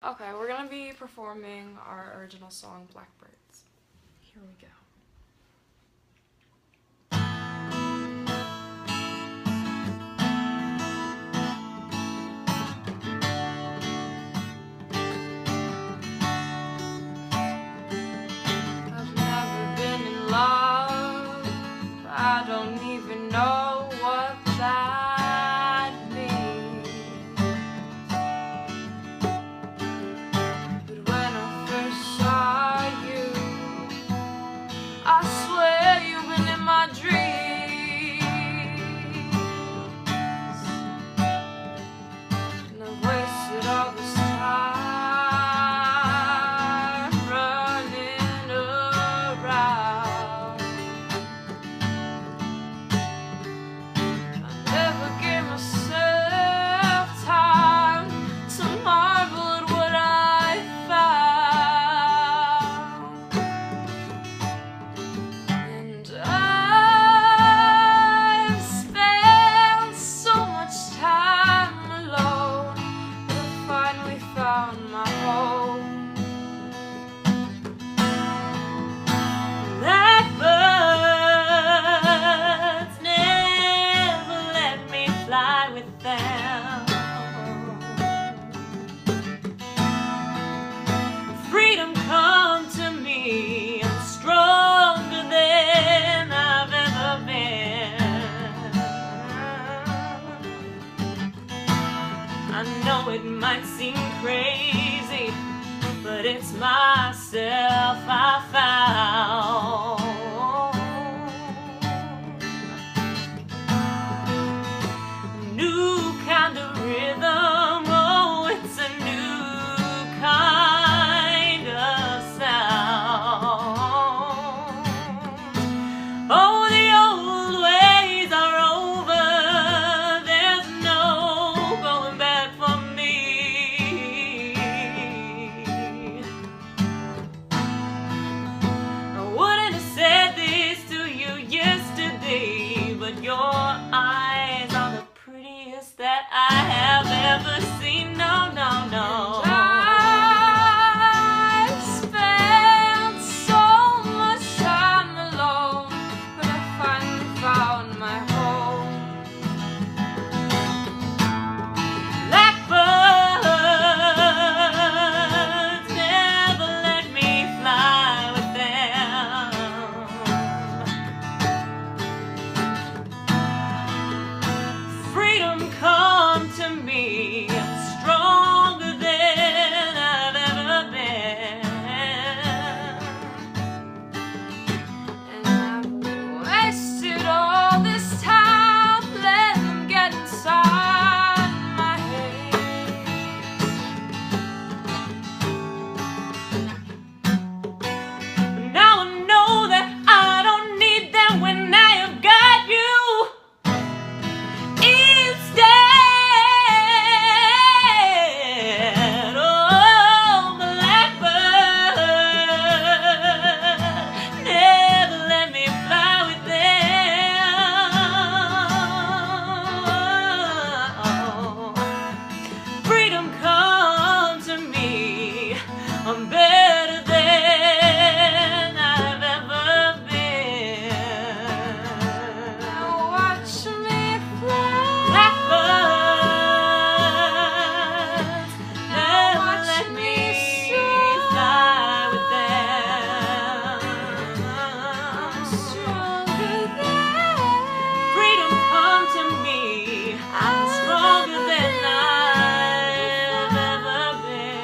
Okay, we're gonna be performing our original song, Blackbirds. Here we go. I've never been in love. I don't even know what that means. But when I first saw you, I swear you've been in my dreams. And I've wasted all this time running around. I never gave myself time to marvel at what I found. And I've spent so much time alone, but I finally found my home. Blackbirds never let me fly with them. Freedom come to me, I'm stronger than I've ever been. I know it might seem crazy, but it's myself I found. New kind of rhythm, oh, it's a new kind of sound. Oh, the old ways are over, there's no going back for me. I wouldn't have said this to you yesterday, but your eyes are the prettiest that I have ever seen. No, no, no. I've spent so much time alone, but I finally found my home. Blackbirds never let me fly with them. Freedom come to me, I'm stronger than I've ever been. And I've wasted all this time letting them get inside my head. But now I know that I don't need them when I have got you instead. Oh, blackbird, never let me fly with them. Freedom come to me, I'm better than I've ever been. Now watch me fly. Blackbirds, never let me fly with them. I'm stronger than. Freedom come to me, I'm stronger than I've ever been.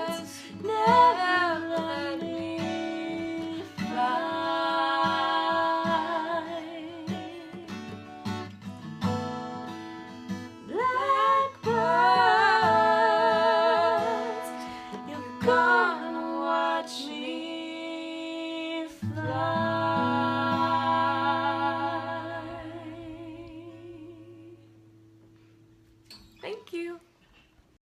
Blackbirds never let me fly. Blackbirds, you're gone.